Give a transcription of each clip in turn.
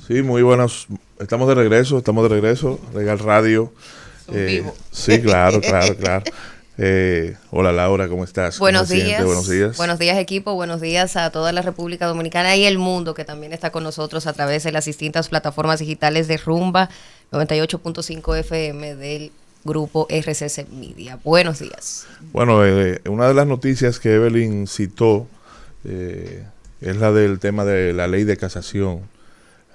Sí, muy buenos. Estamos de regreso, Regal Radio. Vivo. Sí, claro. Hola Laura, ¿cómo estás? Buenos días. Buenos días. Buenos días, equipo. Buenos días a toda la República Dominicana y el mundo que también está con nosotros a través de las distintas plataformas digitales de Rumba 98.5 FM del grupo RCC Media. Buenos días. Bueno, una de las noticias que Evelyn citó es la del tema de la ley de casación.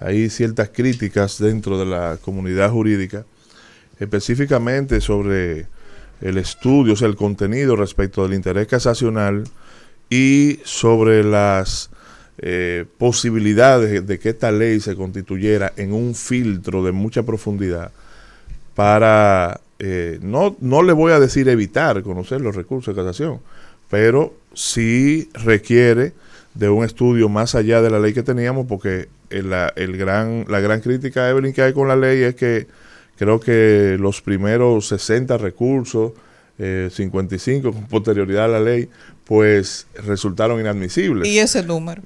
Hay ciertas críticas dentro de la comunidad jurídica, específicamente sobre el estudio, o sea, el contenido respecto del interés casacional y sobre las posibilidades de que esta ley se constituyera en un filtro de mucha profundidad para, no le voy a decir evitar conocer los recursos de casación, pero sí requiere de un estudio más allá de la ley que teníamos, porque la gran crítica, Evelyn, que hay con la ley es que creo que los primeros 60 recursos, 55 con posterioridad a la ley, pues resultaron inadmisibles. ¿Y ese número?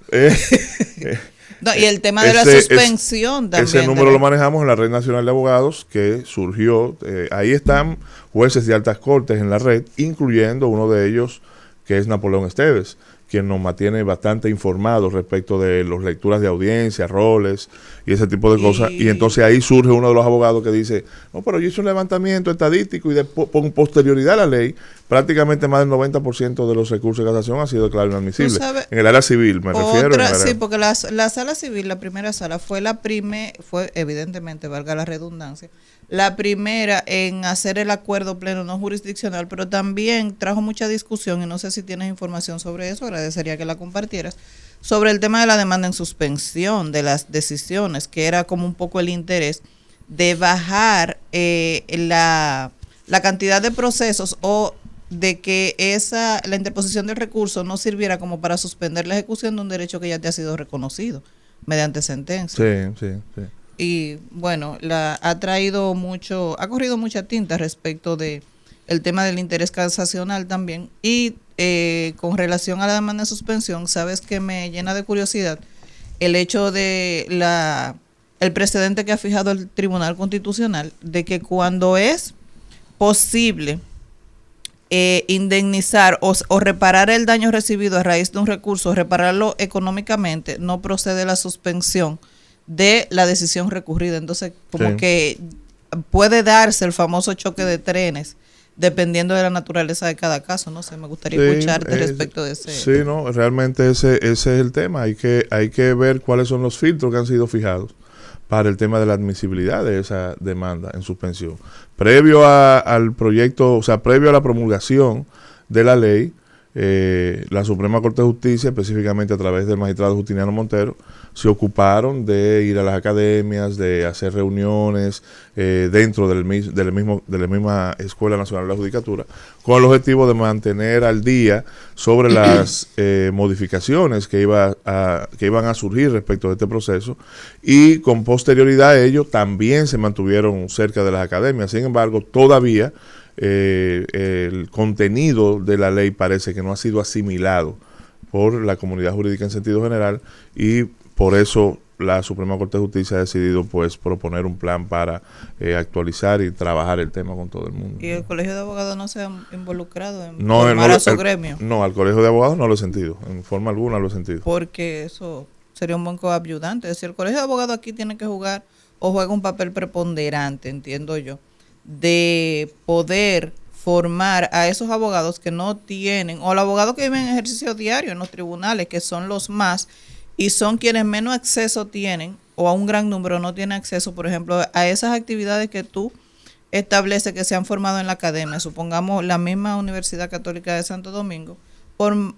No, y el tema de la suspensión también. Ese número lo manejamos en la Red Nacional de Abogados, que surgió, ahí están jueces de altas cortes en la red, incluyendo uno de ellos, que es Napoleón Esteves, quien nos mantiene bastante informados respecto de las lecturas de audiencia, roles y ese tipo de cosas. Y entonces ahí surge uno de los abogados que dice, no, pero yo hice un levantamiento estadístico y con posterioridad a la ley, prácticamente más del 90% de los recursos de casación han sido declarados inadmisibles. En el área civil, me refiero. Sí, porque la sala civil, la primera sala, fue evidentemente, valga la redundancia, la primera en hacer el acuerdo pleno no jurisdiccional, pero también trajo mucha discusión, y no sé si tienes información sobre eso, agradecería que la compartieras, sobre el tema de la demanda en suspensión de las decisiones, que era como un poco el interés de bajar la cantidad de procesos, o de que la interposición del recurso no sirviera como para suspender la ejecución de un derecho que ya te ha sido reconocido mediante sentencia. Sí. Y bueno, ha corrido mucha tinta respecto de el tema del interés casacional también. Y con relación a la demanda de suspensión, sabes que me llena de curiosidad el hecho de el precedente que ha fijado el Tribunal Constitucional de que cuando es posible indemnizar o reparar el daño recibido a raíz de un recurso, repararlo económicamente, no procede la suspensión de la decisión recurrida. Entonces, como que puede darse el famoso choque de trenes dependiendo de la naturaleza de cada caso. No sé, me gustaría escucharte respecto de ese. Sí, no, realmente ese es el tema. Hay que ver cuáles son los filtros que han sido fijados para el tema de la admisibilidad de esa demanda en suspensión. Previo al proyecto, o sea, previo a la promulgación de la ley, la Suprema Corte de Justicia, específicamente a través del magistrado Justiniano Montero, se ocuparon de ir a las academias, de hacer reuniones dentro de la misma Escuela Nacional de la Judicatura, con el objetivo de mantener al día sobre las modificaciones que iban a surgir respecto de este proceso, y con posterioridad a ello también se mantuvieron cerca de las academias. Sin embargo, todavía el contenido de la ley parece que no ha sido asimilado por la comunidad jurídica en sentido general, y por eso la Suprema Corte de Justicia ha decidido pues proponer un plan para actualizar y trabajar el tema con todo el mundo. ¿Y el Colegio de Abogados no se ha involucrado en formar a su gremio? No, al Colegio de Abogados no lo he sentido, en forma alguna lo he sentido. Porque eso sería un buen coadyuvante. Es decir, el Colegio de Abogados aquí tiene que jugar, o juega un papel preponderante, entiendo yo, de poder formar a esos abogados que no tienen, o los abogados que viven en ejercicio diario en los tribunales, que son los más, y son quienes menos acceso tienen, o a un gran número no tienen acceso, por ejemplo, a esas actividades que tú estableces que se han formado en la academia. Supongamos la misma Universidad Católica de Santo Domingo, por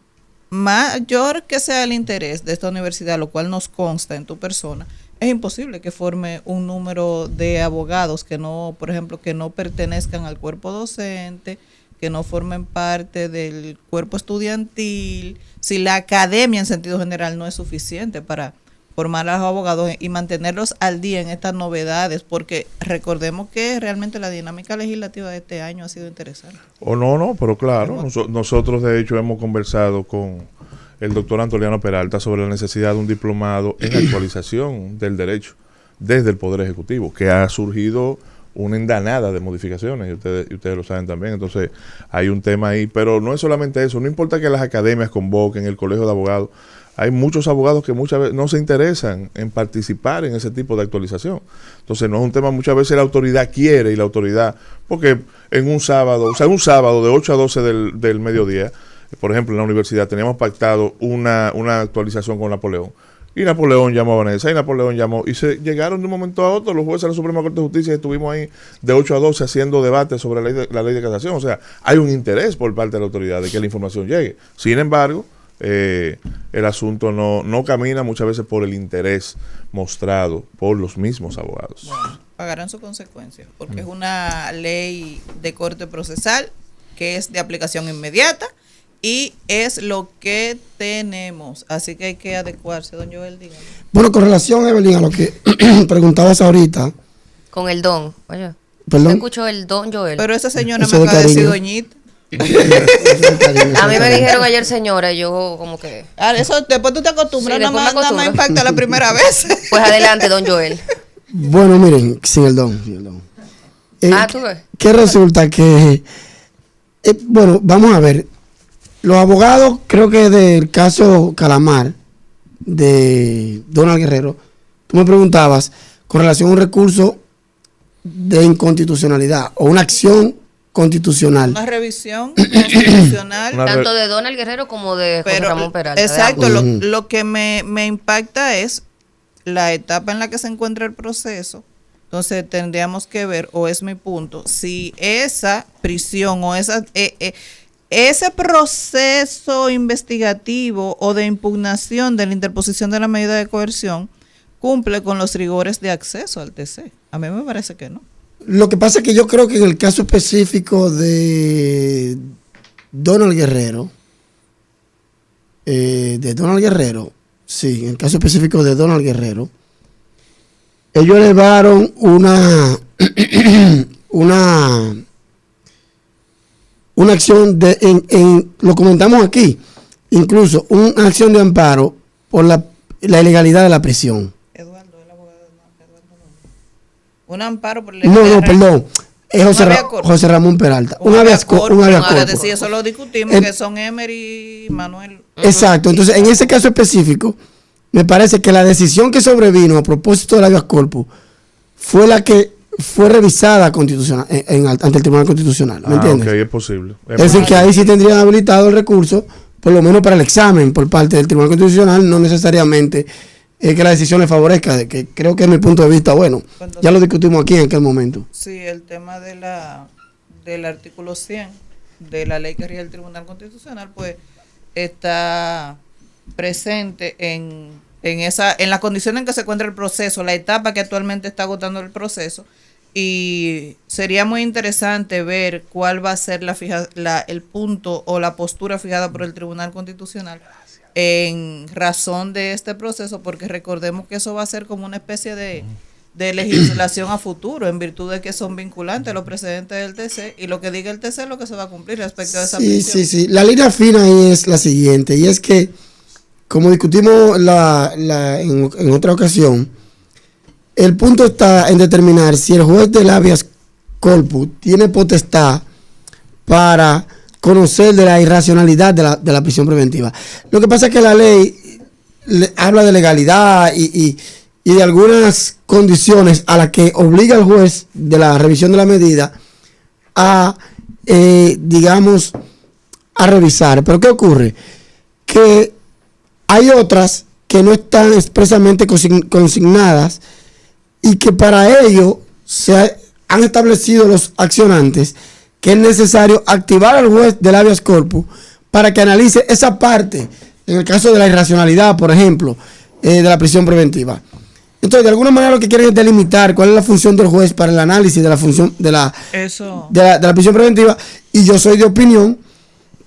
mayor que sea el interés de esta universidad, lo cual nos consta en tu persona, es imposible que forme un número de abogados que no, por ejemplo, que no pertenezcan al cuerpo docente, que no formen parte del cuerpo estudiantil, si la academia en sentido general no es suficiente para formar a los abogados y mantenerlos al día en estas novedades, porque recordemos que realmente la dinámica legislativa de este año ha sido interesante. No, pero claro, nosotros de hecho hemos conversado con el doctor Antoliano Peralta sobre la necesidad de un diplomado en actualización del derecho. desde el Poder Ejecutivo, que ha surgido una endanada de modificaciones, y ustedes lo saben también. Entonces hay un tema ahí, pero no es solamente eso, no importa que las academias convoquen, el colegio de abogados, hay muchos abogados que muchas veces no se interesan en participar en ese tipo de actualización. Entonces no es un tema, muchas veces la autoridad quiere, y la autoridad, porque en un sábado, o sea, un sábado de 8 a 12 del mediodía, por ejemplo, en la universidad teníamos pactado una actualización con Napoleón. Y Napoleón llamó a Vanessa, y Napoleón llamó, y se llegaron de un momento a otro los jueces de la Suprema Corte de Justicia, y estuvimos ahí de 8 a 12 haciendo debate sobre la ley de casación. O sea, hay un interés por parte de la autoridad de que la información llegue. Sin embargo, el asunto no camina muchas veces por el interés mostrado por los mismos abogados. Bueno, pagarán sus consecuencias, porque es una ley de corte procesal que es de aplicación inmediata, y es lo que tenemos, así que hay que adecuarse. Don Joel, dígame. Bueno, con relación, Evelyn, a lo que preguntabas ahorita. Con el don, oye. Perdón. Escuchó el don Joel. Pero esa señora Eso me de acaba de decir cariño. doñita. A mí me dijeron ayer señora, y yo como que... Eso después tú te acostumbras, Sí, nada después me más acostumbro. impacta la primera vez. Pues adelante, don Joel. Bueno, miren, sin el don. ¿Tú ves? Que resulta que, bueno, vamos a ver. Los abogados, creo que del caso Calamar, de Donald Guerrero, tú me preguntabas con relación a un recurso de inconstitucionalidad o una acción constitucional. Una revisión constitucional. Tanto de Donald Guerrero como de José Ramón Peralta. Exacto, ambos. lo que me impacta es la etapa en la que se encuentra el proceso. Entonces tendríamos que ver, o es mi punto, si esa prisión o ese proceso investigativo o de impugnación de la interposición de la medida de coerción cumple con los rigores de acceso al TC. A mí me parece que no. Lo que pasa es que yo creo que en el caso específico de Donald Guerrero, sí, en el caso específico de Donald Guerrero, ellos elevaron una acción lo comentamos aquí, incluso una acción de amparo por la ilegalidad de la prisión. Eduardo, el abogado Eduardo López. Un amparo por No, perdón. Es habeas corpus. José Ramón Peralta. Un habeas corpus. Sí, eso lo discutimos, que son Emery y Manuel. Exacto. Entonces, en ese caso específico, me parece que la decisión que sobrevino a propósito del habeas corpus fue la que fue revisada constitucional, ante el Tribunal Constitucional. ¿Me entiendes? Ok, es posible. Es decir, que ahí sí tendrían habilitado el recurso, por lo menos para el examen por parte del Tribunal Constitucional, no necesariamente que la decisión le favorezca, de que creo que es mi punto de vista, bueno, ya lo discutimos aquí en aquel momento. Sí, el tema del artículo 100 de la ley que rige el Tribunal Constitucional, pues está presente en la condición en que se encuentra el proceso, la etapa que actualmente está agotando el proceso, y sería muy interesante ver cuál va a ser el punto o la postura fijada por el Tribunal Constitucional en razón de este proceso, porque recordemos que eso va a ser como una especie de legislación a futuro, en virtud de que son vinculantes los precedentes del TC, y lo que diga el TC es lo que se va a cumplir respecto a esa prisión. Sí. La línea fina ahí es la siguiente, y es que, como discutimos en otra ocasión, el punto está en determinar si el juez del habeas corpus tiene potestad para conocer de la irracionalidad de la prisión preventiva. Lo que pasa es que la ley habla de legalidad y de algunas condiciones a las que obliga al juez de la revisión de la medida a, digamos, a revisar. Pero ¿qué ocurre? Que hay otras que no están expresamente consignadas y que para ello se han establecido los accionantes que es necesario activar al juez del habeas corpus para que analice esa parte, en el caso de la irracionalidad, por ejemplo, de la prisión preventiva. Entonces, de alguna manera lo que quieren es delimitar cuál es la función del juez para el análisis de la función de la prisión preventiva, y yo soy de opinión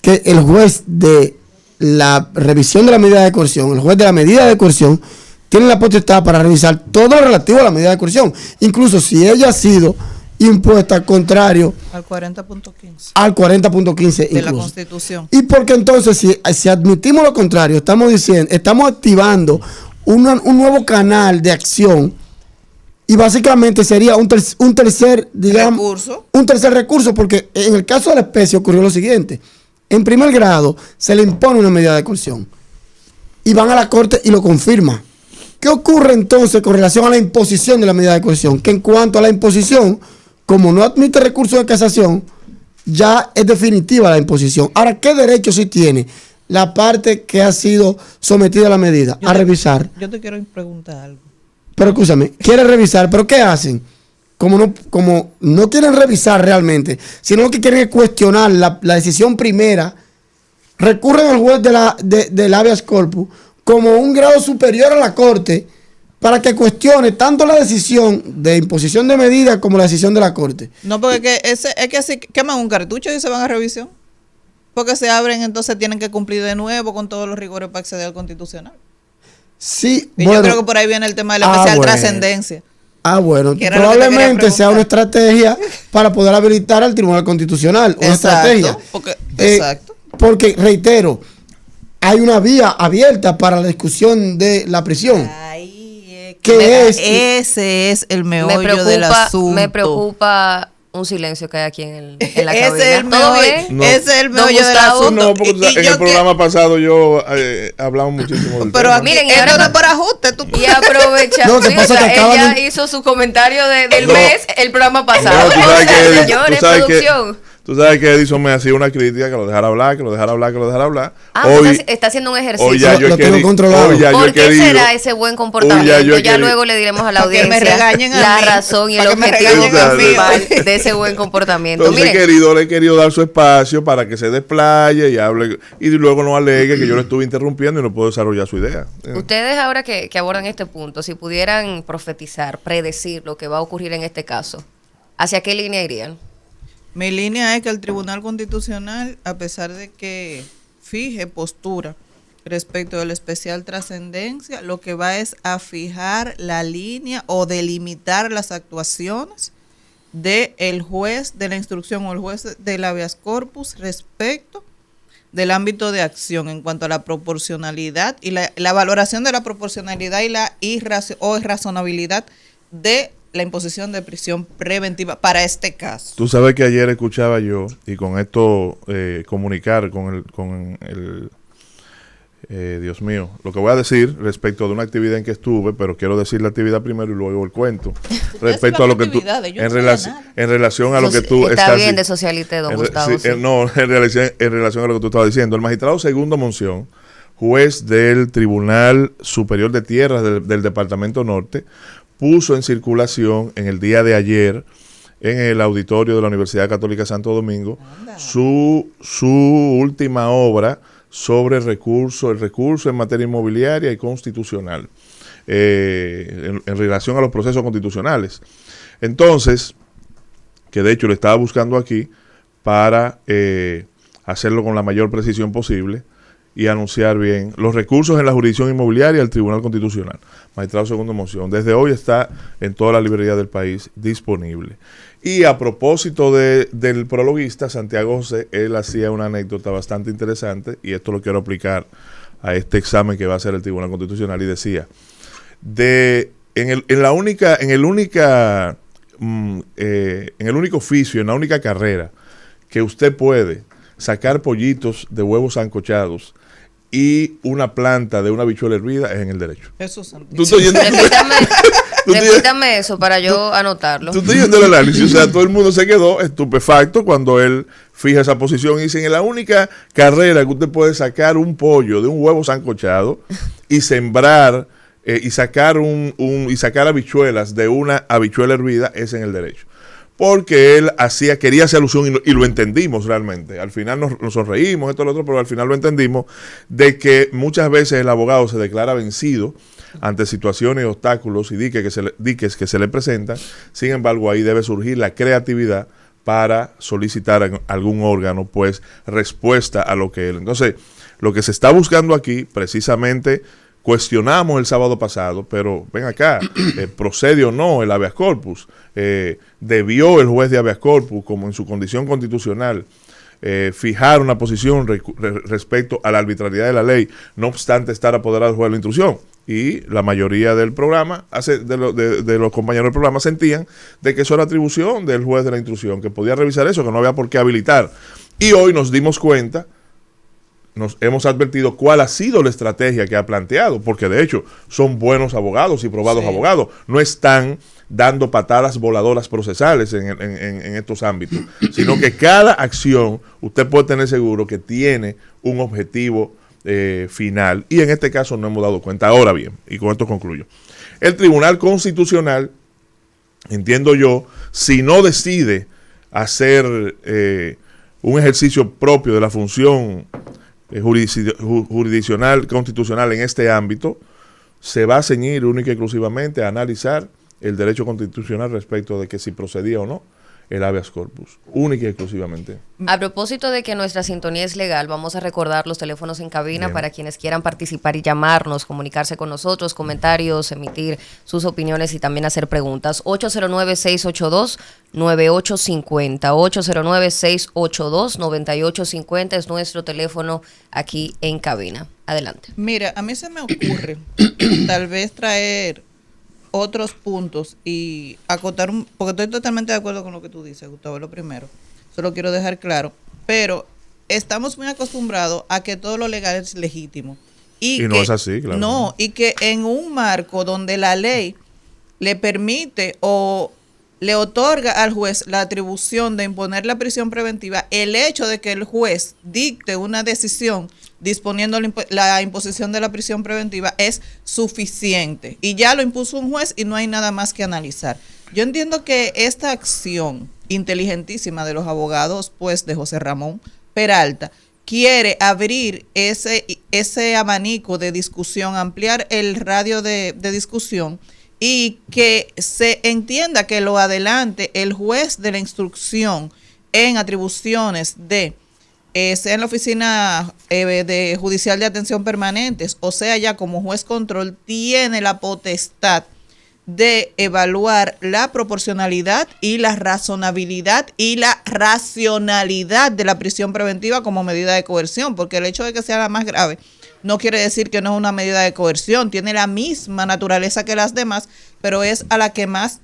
que el juez de la revisión de la medida de coerción, el juez de la medida de coerción, tiene la potestad para revisar todo lo relativo a la medida de coerción, incluso si ella ha sido impuesta contrario al 40.15 de la Constitución. Y porque entonces, si admitimos lo contrario, estamos activando un nuevo canal de acción Y básicamente sería un tercer, digamos, Recurso. un tercer recurso, porque en el caso de la especie ocurrió lo siguiente. En primer grado se le impone una medida de coerción y van a la corte y lo confirma. ¿Qué ocurre entonces con relación a la imposición de la medida de coerción? Que en cuanto a la imposición, como no admite recurso de casación, ya es definitiva la imposición. Ahora, ¿qué derecho sí tiene la parte que ha sido sometida a la medida? A revisar. Yo te quiero preguntar algo. Pero escúchame, quiere revisar, pero ¿qué hacen? Como no quieren revisar realmente, sino lo que quieren es cuestionar la decisión primera, recurren al juez del habeas corpus como un grado superior a la corte para que cuestione tanto la decisión de imposición de medida como la decisión de la corte. No, porque es que así queman un cartucho y se van a revisión. Porque se abren, entonces tienen que cumplir de nuevo con todos los rigores para acceder al constitucional. Sí, Y bueno, yo creo que por ahí viene el tema de la especial bueno. trascendencia. Bueno, Que era lo que te probablemente quería sea una estrategia para poder habilitar al Tribunal Constitucional. Una estrategia. Exacto. Porque, reitero, hay una vía abierta para la discusión de la prisión. Ahí ¿Qué es? Ese es el meollo del asunto. Me preocupa un silencio que hay aquí en la Ese cabina. es el ¿Todo meollo, bien? No. ese es el Don meollo del Gustavo. asunto. No, porque en el programa pasado yo hablamos muchísimo del Pero tema. aquí, Miren, y esto ahora no es por ajuste. Y aprovecha. No, ¿qué sí, pasa? o sea, Que acaban ella de- hizo su comentario del No. mes el programa pasado. No, tú sabes que Señores, tú sabes producción. Tú sabes que Edison me hacía una crítica, que lo dejara hablar, que lo dejara hablar, que lo dejara hablar. Entonces está haciendo un ejercicio. Hoy ya yo Lo he tengo querido. controlado. Hoy ya yo ¿Por he qué querido. será ese buen comportamiento? Hoy ya yo he Ya querido. luego le diremos a la Para que me audiencia regañen a la mí. razón y el Para que me objetivo regañen a mí. principal de ese buen comportamiento. Entonces Miren, le he querido dar su espacio para que se desplaye y hable. Y luego no alegue que yo le estuve interrumpiendo y no puedo desarrollar su idea. ustedes ahora que abordan este punto, si pudieran profetizar, predecir lo que va a ocurrir en este caso, ¿hacia qué línea irían? Mi línea es que el Tribunal Constitucional, a pesar de que fije postura respecto de la especial trascendencia, lo que va es a fijar la línea o delimitar las actuaciones del juez de la instrucción o el juez del habeas corpus respecto del ámbito de acción en cuanto a la proporcionalidad y la valoración de la proporcionalidad y la irrazonabilidad de la imposición de prisión preventiva para este caso. Tú sabes que ayer escuchaba yo, y con esto comunicar con el Dios mío, lo que voy a decir respecto de una actividad en que estuve, pero quiero decir la actividad primero y luego el cuento. Respecto a lo que tú, en relación a lo que tú está estás bien de socialite, don Gustavo. sí, no, en relación a lo que tú estabas diciendo. El magistrado segundo Monción, juez del Tribunal Superior de Tierras del Departamento Norte, puso en circulación en el día de ayer en el auditorio de la Universidad Católica Santo Domingo su última obra sobre el recurso en materia inmobiliaria y constitucional en relación a los procesos constitucionales. Entonces, que de hecho lo estaba buscando aquí para hacerlo con la mayor precisión posible y anunciar bien los recursos en la jurisdicción inmobiliaria del Tribunal Constitucional. Magistrado segundo Monción. Desde hoy está en toda la librería del país disponible. Y a propósito del prologuista, Santiago José, él hacía una anécdota bastante interesante, y esto lo quiero aplicar a este examen que va a hacer el Tribunal Constitucional, y decía, en el único oficio, en la única carrera que usted puede sacar pollitos de huevos sancochados y una planta de una habichuela hervida, es en el derecho. Eso es ¿Tú estás oyendo? Repítame eso para yo anotarlo. Tú estás oyendo el análisis, o sea, todo el mundo se quedó estupefacto cuando él fija esa posición y dice, en la única carrera que usted puede sacar un pollo de un huevo sancochado y sembrar y sacar habichuelas de una habichuela hervida, es en el derecho. Porque él quería hacer alusión y lo entendimos realmente. Al final nos sonreímos, esto y lo otro, pero al final lo entendimos, de que muchas veces el abogado se declara vencido ante situaciones y obstáculos y diques que se le presentan. Sin embargo, ahí debe surgir la creatividad para solicitar a algún órgano, pues, respuesta a lo que él. Entonces, lo que se está buscando aquí, precisamente, cuestionamos el sábado pasado, pero ven acá, procede o no el habeas corpus, debió el juez de habeas corpus, como en su condición constitucional, fijar una posición respecto a la arbitrariedad de la ley, no obstante estar apoderado del juez de la instrucción. y la mayoría del programa, de los compañeros del programa sentían de que eso era atribución del juez de la instrucción, que podía revisar eso, que no había por qué habilitar. Y hoy nos dimos cuenta, nos hemos advertido cuál ha sido la estrategia que ha planteado, porque de hecho son buenos abogados y probados abogados, no están dando patadas voladoras procesales en estos ámbitos, sino que cada acción usted puede tener seguro que tiene un objetivo final, y en este caso no hemos dado cuenta. Ahora bien, y con esto concluyo, el Tribunal Constitucional, entiendo yo, si no decide hacer un ejercicio propio de la función jurisdiccional constitucional en este ámbito, se va a ceñir única y exclusivamente a analizar el derecho constitucional respecto de que si procedía o no el habeas corpus, única y exclusivamente. A propósito de que nuestra sintonía es legal, vamos a recordar los teléfonos en cabina. Bien. Para quienes quieran participar y llamarnos, comunicarse con nosotros, comentarios, emitir sus opiniones y también hacer preguntas. 809-682-9850, 809-682-9850 es nuestro teléfono aquí en cabina. Adelante. Mira, a mí se me ocurre tal vez traer otros puntos y acotar, porque estoy totalmente de acuerdo con lo que tú dices, Gustavo, lo primero, solo quiero dejar claro, pero estamos muy acostumbrados a que todo lo legal es legítimo. Y no es así, claro. No, y que en un marco donde la ley le permite o le otorga al juez la atribución de imponer la prisión preventiva, el hecho de que el juez dicte una decisión disponiendo la imposición de la prisión preventiva es suficiente. Y ya lo impuso un juez y no hay nada más que analizar. Yo entiendo que esta acción inteligentísima de los abogados, pues, de José Ramón Peralta, quiere abrir ese abanico de discusión, ampliar el radio de discusión, y que se entienda que lo adelante el juez de la instrucción en atribuciones de sea en la oficina de judicial de atención permanentes, o sea ya como juez control, tiene la potestad de evaluar la proporcionalidad y la razonabilidad y la racionalidad de la prisión preventiva como medida de coerción, porque el hecho de que sea la más grave no quiere decir que no es una medida de coerción, tiene la misma naturaleza que las demás, pero es a la que más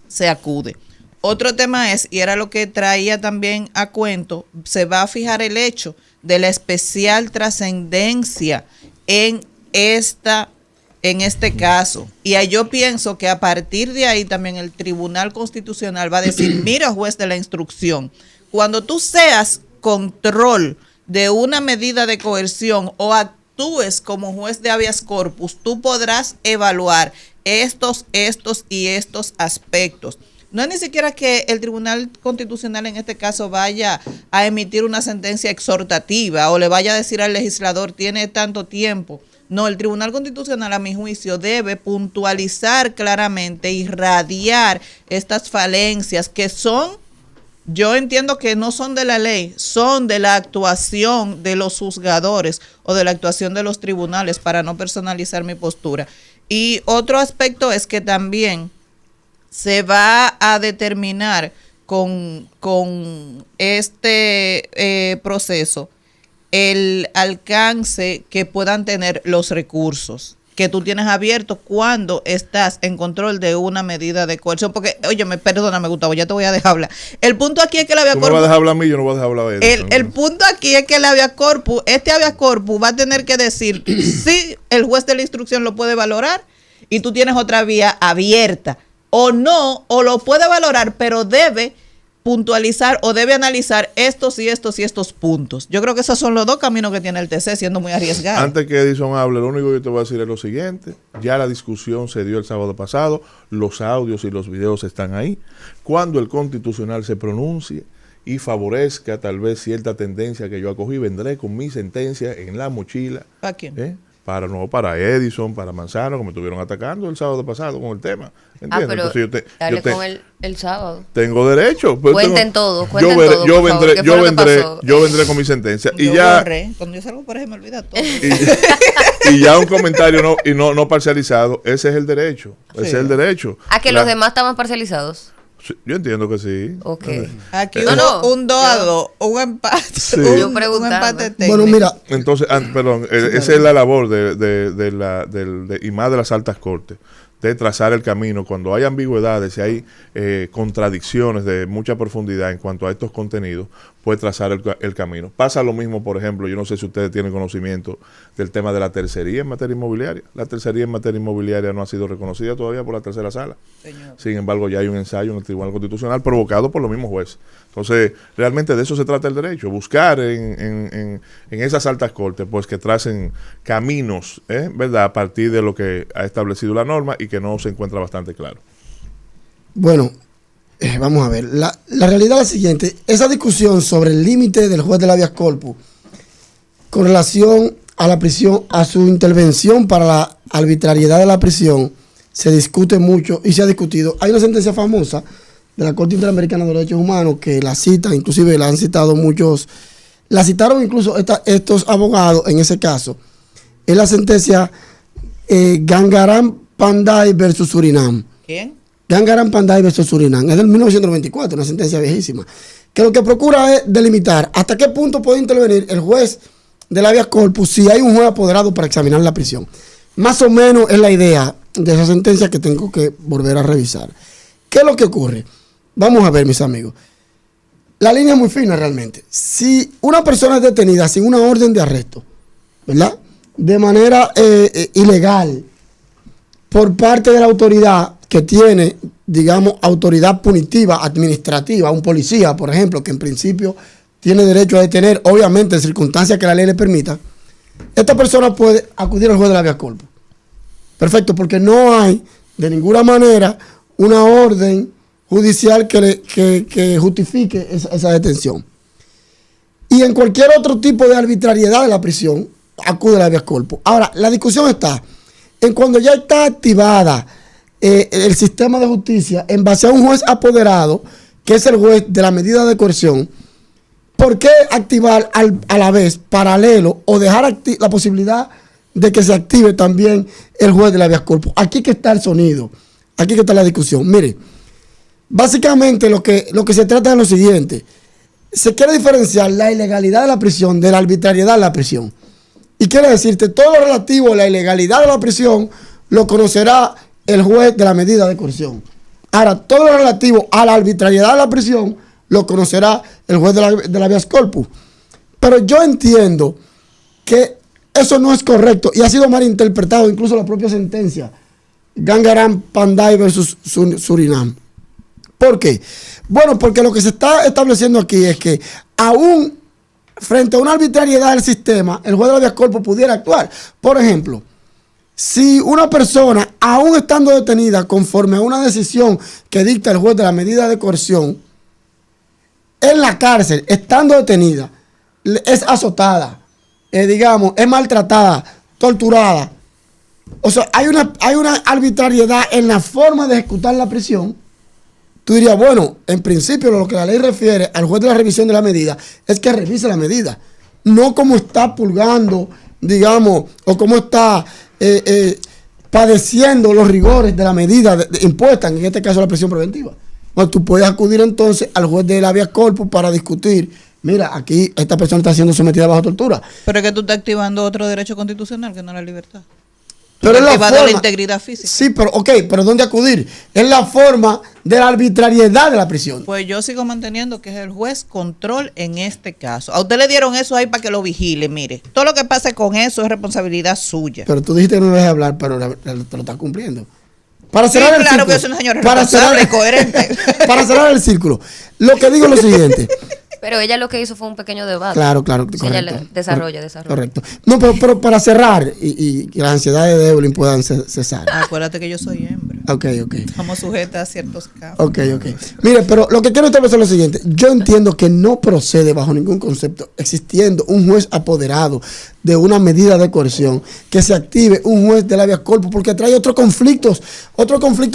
se acude. Otro tema es, y era lo que traía también a cuento, se va a fijar el hecho de la especial trascendencia en este caso. Y yo pienso que a partir de ahí también el Tribunal Constitucional va a decir, mira, juez de la instrucción, cuando tú seas control de una medida de coerción o actúes como juez de habeas corpus, tú podrás evaluar estos y estos aspectos. No es ni siquiera que el Tribunal Constitucional en este caso vaya a emitir una sentencia exhortativa o le vaya a decir al legislador tiene tanto tiempo. No, el Tribunal Constitucional, a mi juicio, debe puntualizar claramente y radiar estas falencias que son, yo entiendo que no son de la ley, son de la actuación de los juzgadores o de la actuación de los tribunales, para no personalizar mi postura. Y otro aspecto es que también se va a determinar con este proceso el alcance que puedan tener los recursos que tú tienes abiertos cuando estás en control de una medida de coerción. Porque, óyeme, perdóname, Gustavo, ya te voy a dejar hablar. El punto aquí es que el habeas corpus... Tú me vas a dejar hablar a mí, yo no voy a dejar hablar a él. El punto aquí es que el habeas corpus, este habeas corpus va a tener que decir si el juez de la instrucción lo puede valorar y tú tienes otra vía abierta. O no, o lo puede valorar, pero debe puntualizar o debe analizar estos y estos puntos. Yo creo que esos son los dos caminos que tiene el TC, siendo muy arriesgado. Antes que Edison hable, lo único que yo te voy a decir es lo siguiente. Ya la discusión se dio el sábado pasado, los audios y los videos están ahí. Cuando el Constitucional se pronuncie y favorezca tal vez cierta tendencia que yo acogí, vendré con mi sentencia en la mochila. ¿Para quién? Para Edison, para Manzano, que me estuvieron atacando el sábado pasado con el tema. ¿Entiendes? Pero entonces dale con el sábado. Tengo derecho. Cuenten todo. Yo vendré con mi sentencia. Cuando yo salgo por ahí me olvida todo. Y ya un comentario no parcializado. Ese es el derecho. Ese es el derecho. ¿A que los demás estaban parcializados? Sí, yo entiendo que sí. Ok. Aquí No, no, hubo un 2-2, un empate, Sí. Yo un preguntando. empate técnico. Bueno, mira, Entonces, perdón, esa es la labor y más de las altas cortes, de trazar el camino. Cuando hay ambigüedades y hay contradicciones de mucha profundidad en cuanto a estos contenidos, puede trazar el camino. Pasa lo mismo, por ejemplo, yo no sé si ustedes tienen conocimiento del tema de la tercería en materia inmobiliaria. La tercería en materia inmobiliaria no ha sido reconocida todavía por la tercera sala. Señor. Sin embargo, ya hay un ensayo en el Tribunal Constitucional provocado por los mismos jueces. Entonces, realmente de eso se trata el derecho, buscar en esas altas cortes, pues que tracen caminos, ¿verdad?, a partir de lo que ha establecido la norma y que no se encuentra bastante claro. bueno, vamos a ver. La realidad es la siguiente. Esa discusión sobre el límite del juez de habeas corpus con relación a la prisión, a su intervención para la arbitrariedad de la prisión, se discute mucho y se ha discutido. Hay una sentencia famosa de la Corte Interamericana de los Derechos Humanos que la cita, inclusive la han citado muchos, la citaron incluso estos abogados en ese caso. Es la sentencia Gangaram Panday versus Surinam. ¿Quién? Gangaram Panday versus Surinam. Es del 1994, una sentencia viejísima. Que lo que procura es delimitar hasta qué punto puede intervenir el juez del habeas corpus si hay un juez apoderado para examinar la prisión. Más o menos es la idea de esa sentencia que tengo que volver a revisar. ¿Qué es lo que ocurre? Vamos a ver, mis amigos. La línea es muy fina realmente. Si una persona es detenida sin una orden de arresto, ¿verdad?, de manera ilegal, por parte de la autoridad que tiene, digamos, autoridad punitiva administrativa, un policía, por ejemplo, que en principio tiene derecho a detener, obviamente en circunstancias que la ley le permita, esta persona puede acudir al juez de habeas corpus. Perfecto, porque no hay de ninguna manera una orden judicial que justifique esa detención. Y en cualquier otro tipo de arbitrariedad de la prisión, acude al habeas corpus. Ahora, la discusión está en cuando ya está activada el sistema de justicia en base a un juez apoderado, que es el juez de la medida de coerción. ¿Por qué activar a la vez, paralelo, o dejar la posibilidad de que se active también el juez del habeas corpus? Aquí que está el sonido, aquí que está la discusión. Mire, básicamente lo que se trata es lo siguiente. Se quiere diferenciar la ilegalidad de la prisión de la arbitrariedad de la prisión. Y quiere decirte, todo lo relativo a la ilegalidad de la prisión lo conocerá el juez de la medida de coerción. Ahora, todo lo relativo a la arbitrariedad de la prisión lo conocerá el juez de la habeas corpus. Pero yo entiendo que eso no es correcto y ha sido mal interpretado, incluso la propia sentencia Gangaram Panday versus Surinam. ¿Por qué? Bueno, porque lo que se está estableciendo aquí es que aún frente a una arbitrariedad del sistema, el juez de habeas corpus pudiera actuar. Por ejemplo, si una persona, aún estando detenida conforme a una decisión que dicta el juez de la medida de coerción, en la cárcel, estando detenida, es azotada, digamos, es maltratada, torturada. O sea, hay una arbitrariedad en la forma de ejecutar la prisión. Tú dirías, bueno, en principio lo que la ley refiere al juez de la revisión de la medida es que revise la medida, no como está purgando, digamos, o como está padeciendo los rigores de la medida impuesta, en este caso la prisión preventiva. Bueno, tú puedes acudir entonces al juez del habeas corpus para discutir, mira, aquí esta persona está siendo sometida bajo tortura. Pero es que tú estás activando otro derecho constitucional que no es la libertad. Pero es la Activando forma, la integridad física. Sí, pero ok, pero ¿dónde acudir? Es la forma de la arbitrariedad de la prisión. Pues yo sigo manteniendo que es el juez control en este caso. A usted le dieron eso ahí para que lo vigile, mire. Todo lo que pase con eso es responsabilidad suya. Pero tú dijiste que no me dejes hablar, pero te lo estás cumpliendo. Para Sí, cerrar el claro círculo, que es una señora para responsable y cerrar- coherente. Para cerrar el círculo, lo que digo es lo siguiente. Pero ella lo que hizo fue un pequeño debate. Claro, Ella correcto. desarrolla. Correcto. No, pero para cerrar y que las ansiedades de Evelyn puedan cesar. Acuérdate que yo soy hembra. Ok. Estamos sujetas a ciertos casos. Ok. Mire, pero lo que quiero establecer es lo siguiente. Yo entiendo que no procede bajo ningún concepto, existiendo un juez apoderado de una medida de coerción, que se active un juez del habeas corpus, porque trae otro conflicto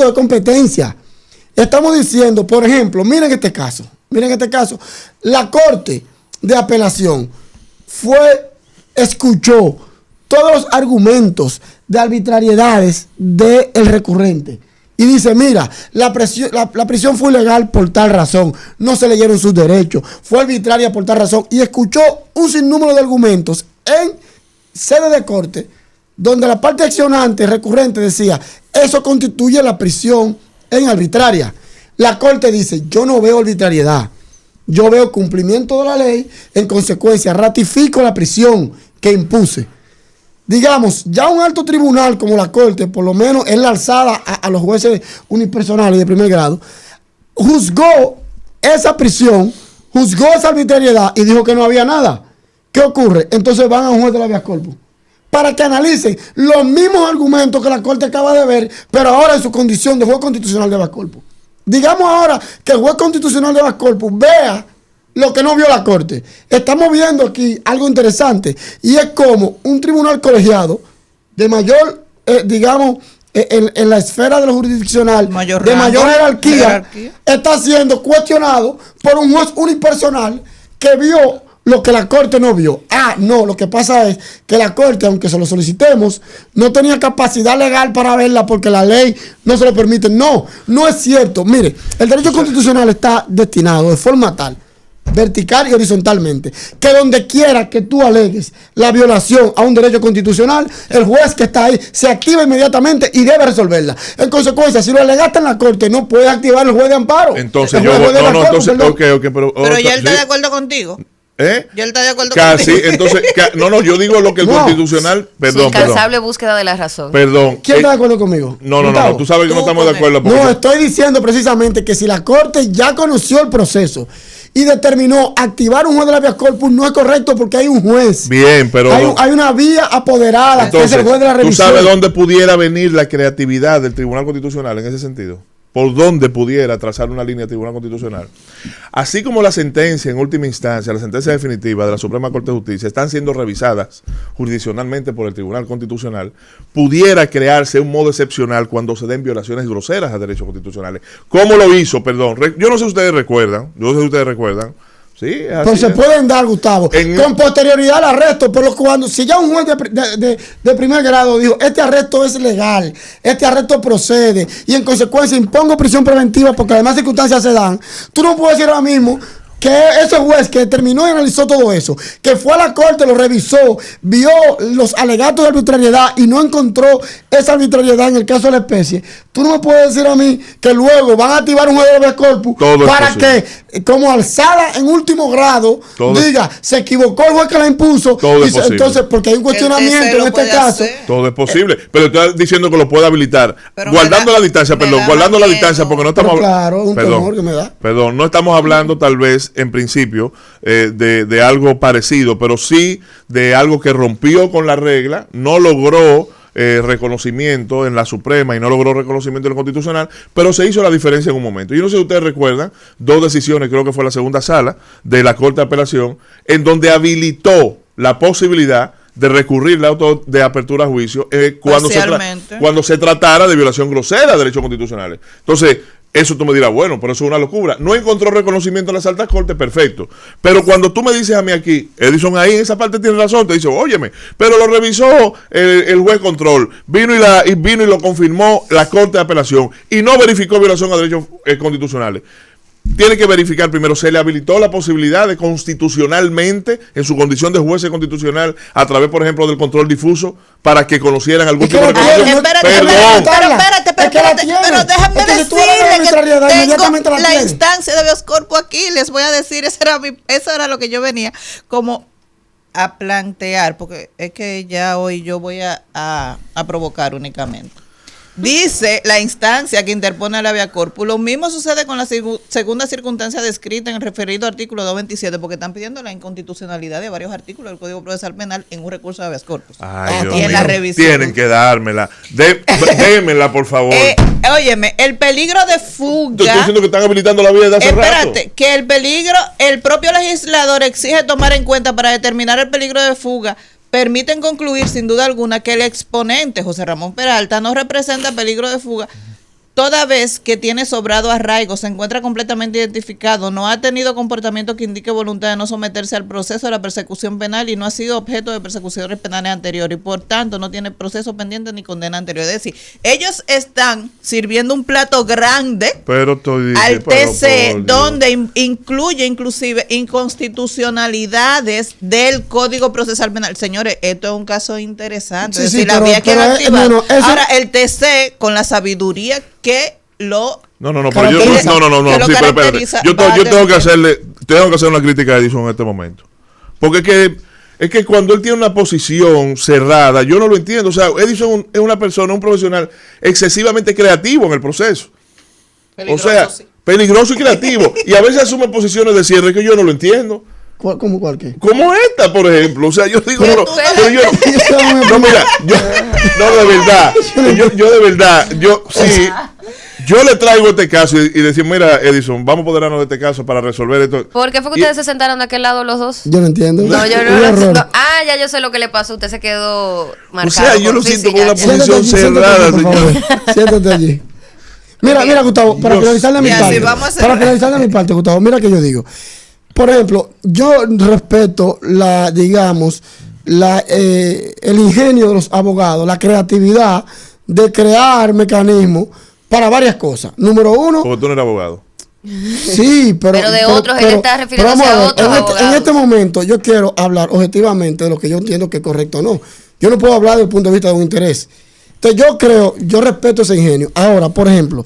de competencia. Estamos diciendo, por ejemplo, miren este caso, la Corte de Apelación escuchó todos los argumentos de arbitrariedades del recurrente y dice, mira, la prisión fue ilegal por tal razón, no se leyeron sus derechos, fue arbitraria por tal razón, y escuchó un sinnúmero de argumentos en sede de corte, donde la parte accionante recurrente decía, eso constituye la prisión en arbitraria. La corte dice, yo no veo arbitrariedad, yo veo cumplimiento de la ley, en consecuencia ratifico la prisión que impuse. Digamos, ya un alto tribunal como la corte, por lo menos en la alzada a los jueces unipersonales de primer grado, juzgó esa prisión, juzgó esa arbitrariedad y dijo que no había nada. ¿Qué ocurre? Entonces van a un juez de habeas corpus para que analicen los mismos argumentos que la corte acaba de ver, pero ahora en su condición de juez constitucional de habeas corpus. Digamos ahora que el juez constitucional de habeas corpus vea lo que no vio la corte. Estamos viendo aquí algo interesante, y es como un tribunal colegiado de mayor, digamos, en la esfera de lo jurisdiccional, de mayor jerarquía, está siendo cuestionado por un juez unipersonal que vio lo que la corte no vio. No, lo que pasa es que la corte, aunque se lo solicitemos, no tenía capacidad legal para verla porque la ley no se lo permite. No es cierto. Mire, el derecho constitucional está destinado de forma tal, vertical y horizontalmente, que donde quiera que tú alegues la violación a un derecho constitucional, el juez que está ahí se activa inmediatamente y debe resolverla. En consecuencia, si lo alegaste en la corte, no puedes activar el juez de amparo. Entonces, pero ya él está de acuerdo contigo. Yo está de acuerdo casi, contigo. Entonces, yo digo lo que el constitucional, perdón. Incansable búsqueda de la razón. Perdón. ¿Quién está de acuerdo conmigo? No, tú sabes que no estamos de acuerdo. No, estoy diciendo precisamente que si la corte ya conoció el proceso y determinó activar un juez de habeas corpus, no es correcto porque hay un juez. Bien, pero hay una vía apoderada, entonces, que es el juez de la revisión. ¿Tú sabes dónde pudiera venir la creatividad del Tribunal Constitucional en ese sentido? ¿Por dónde pudiera trazar una línea del Tribunal Constitucional? Así como la sentencia en última instancia, la sentencia definitiva de la Suprema Corte de Justicia, están siendo revisadas jurisdiccionalmente por el Tribunal Constitucional, pudiera crearse un modo excepcional cuando se den violaciones groseras a derechos constitucionales. ¿Cómo lo hizo? Perdón, yo no sé si ustedes recuerdan, Sí, es así. Pues se pueden dar, Gustavo, con posterioridad al arresto, pero cuando, si ya un juez de primer grado dijo, este arresto es legal, este arresto procede, y en consecuencia impongo prisión preventiva porque además circunstancias se dan, tú no puedes decir ahora mismo que ese juez que determinó y analizó todo eso, que fue a la corte, lo revisó, vio los alegatos de arbitrariedad y no encontró esa arbitrariedad en el caso de la especie, tú no me puedes decir a mí que luego van a activar un juez de habeas corpus para que, como alzada en último grado, diga, se equivocó el juez que la impuso. Entonces, porque hay un cuestionamiento en este caso. Todo es posible, pero estoy diciendo que lo puede habilitar, guardando la distancia, guardando la distancia, porque no estamos hablando. Claro, un temor que me da. Perdón, no estamos hablando tal vez en principio de algo parecido, pero sí de algo que rompió con la regla, no logró reconocimiento en la Suprema y no logró reconocimiento en el Constitucional, pero se hizo la diferencia en un momento. Yo no sé si ustedes recuerdan dos decisiones, creo que fue la segunda sala de la Corte de Apelación, en donde habilitó la posibilidad de recurrir al auto de apertura a juicio cuando se tratara de violación grosera de derechos constitucionales. Entonces, eso tú me dirás, bueno, pero eso es una locura. No encontró reconocimiento en las altas cortes, perfecto. Pero cuando tú me dices a mí aquí, Edison ahí en esa parte tiene razón, te dice, óyeme, pero lo revisó el juez control, vino y lo confirmó la Corte de Apelación y no verificó violación a derechos constitucionales. Tiene que verificar primero, se le habilitó la posibilidad de constitucionalmente, en su condición de juez constitucional, a través, por ejemplo, del control difuso, para que conocieran algún tipo de reclamación. Espérate, pero déjame decirle que tengo la instancia de habeas corpus aquí, les voy a decir, eso era lo que yo venía como a plantear, porque es que ya hoy yo voy a provocar únicamente. Dice la instancia que interpone el habeas corpus. Lo mismo sucede con la segunda circunstancia descrita en el referido artículo 227, porque están pidiendo la inconstitucionalidad de varios artículos del Código Procesal Penal en un recurso de habeas corpus. Y en la revisión. Tienen que dármela. Démela, por favor. Óyeme, el peligro de fuga. Estoy diciendo que están habilitando la vía de hace rato. Espérate, que el peligro, el propio legislador exige tomar en cuenta para determinar el peligro de fuga. Permiten concluir sin duda alguna que el exponente José Ramón Peralta no representa peligro de fuga toda vez que tiene sobrado arraigo, se encuentra completamente identificado, no ha tenido comportamiento que indique voluntad de no someterse al proceso de la persecución penal y no ha sido objeto de persecuciones penales anteriores y por tanto no tiene proceso pendiente ni condena anterior. Es decir, ellos están sirviendo un plato grande al TC donde incluye inclusive inconstitucionalidades del Código Procesal Penal. Señores, esto es un caso interesante. Sí, es decir, sí, la vía que activar. eso, ahora el TC con la sabiduría que lo pero sí, pero espérate. Yo tengo que hacer una crítica a Edison en este momento. Porque es que cuando él tiene una posición cerrada, yo no lo entiendo. O sea, Edison es una persona, un profesional excesivamente creativo en el proceso. Peligroso, o sea, sí. Peligroso y creativo. Y a veces asume posiciones de cierre que yo no lo entiendo. ¿Cómo cuál qué? Como esta, por ejemplo. O sea, yo digo, no, mira, yo de verdad, sí, yo le traigo este caso y decir, mira, Edison, vamos a apoderarnos de este caso para resolver esto. ¿Por qué fue que ustedes se sentaron de aquel lado los dos? Yo no entiendo. No, yo no. Ya yo sé lo que le pasó. Usted se quedó marcado. O sea, yo lo siento con una posición cerrada, señor. Siéntate allí. Mira, Gustavo, para finalizar de mi parte, Gustavo, mira que yo digo. Por ejemplo, yo respeto el ingenio de los abogados, la creatividad de crear mecanismos para varias cosas. Número uno. Porque tú no eres abogado. Sí, pero de otros, él está refiriéndose a otros abogados. En este momento yo quiero hablar objetivamente de lo que yo entiendo que es correcto o no. Yo no puedo hablar desde el punto de vista de un interés. Entonces yo respeto ese ingenio. Ahora, por ejemplo,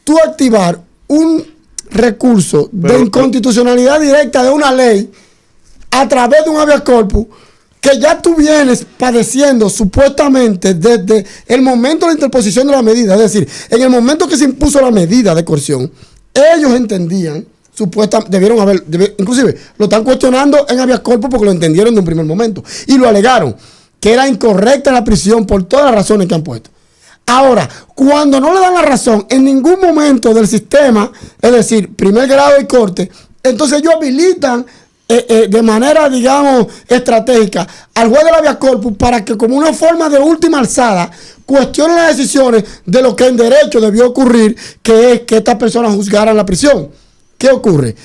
tú activar un recurso de inconstitucionalidad directa de una ley a través de un habeas corpus que ya tú vienes padeciendo supuestamente desde el momento de la interposición de la medida, es decir, en el momento que se impuso la medida de coerción, ellos entendían, inclusive lo están cuestionando en habeas corpus porque lo entendieron de un primer momento y lo alegaron que era incorrecta la prisión por todas las razones que han puesto. Ahora, cuando no le dan la razón en ningún momento del sistema, es decir, primer grado y corte, entonces ellos habilitan de manera, digamos, estratégica al juez de la habeas corpus para que como una forma de última alzada cuestione las decisiones de lo que en derecho debió ocurrir, que es que estas personas juzgaran la prisión. ¿Qué ocurre?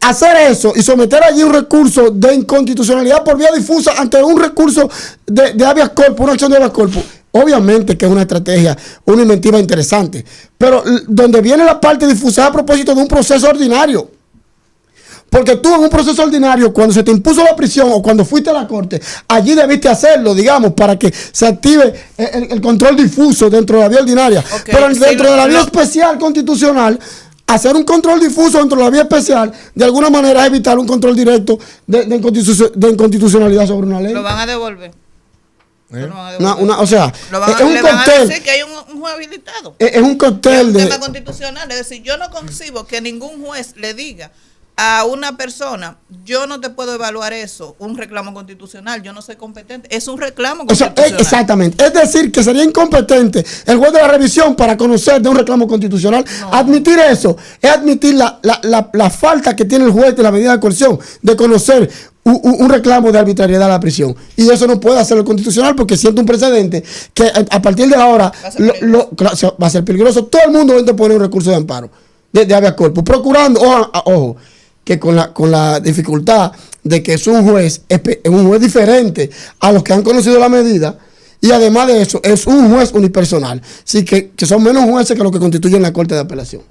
Hacer eso y someter allí un recurso de inconstitucionalidad por vía difusa ante un recurso de habeas corpus, una acción de habeas corpus, obviamente que es una estrategia, una inventiva interesante, pero donde viene la parte difusa a propósito de un proceso ordinario. Porque tú en un proceso ordinario, cuando se te impuso la prisión o cuando fuiste a la corte, allí debiste hacerlo, digamos, para que se active el control difuso dentro de la vía ordinaria. Okay, pero dentro de la vía especial constitucional, hacer un control difuso dentro de la vía especial, de alguna manera es evitar un control directo de inconstitucionalidad sobre una ley. Lo van a devolver. O sea, es un cóctel. Van a decir que hay un juez habilitado. Es un cóctel de tema constitucional. Es decir, yo no concibo que ningún juez le diga a una persona, yo no te puedo evaluar eso, un reclamo constitucional, yo no soy competente, es un reclamo constitucional. O sea, exactamente, es decir, que sería incompetente el juez de la revisión para conocer de un reclamo constitucional. No. Admitir eso es admitir la falta que tiene el juez de la medida de coerción de conocer un reclamo de arbitrariedad a la prisión. Y eso no puede hacer el constitucional porque siente un precedente que a partir de ahora va a ser peligroso. Todo el mundo va a interponer un recurso de amparo de habeas corpus, procurando, ojo, que con la dificultad de que es un juez diferente a los que han conocido la medida, y además de eso, es un juez unipersonal. Así que son menos jueces que los que constituyen la Corte de Apelación.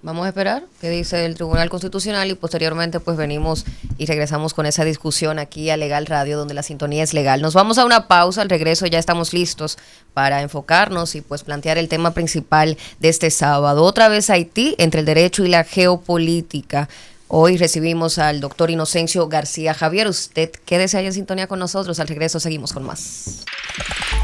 Vamos a esperar qué dice el Tribunal Constitucional y posteriormente pues venimos y regresamos con esa discusión aquí a Legal Radio, donde la sintonía es legal. Nos vamos a una pausa, al regreso ya estamos listos para enfocarnos y pues plantear el tema principal de este sábado. Otra vez Haití, entre el derecho y la geopolítica. Hoy recibimos al doctor Inocencio García Javier. Usted quédese ahí en sintonía con nosotros. Al regreso seguimos con más.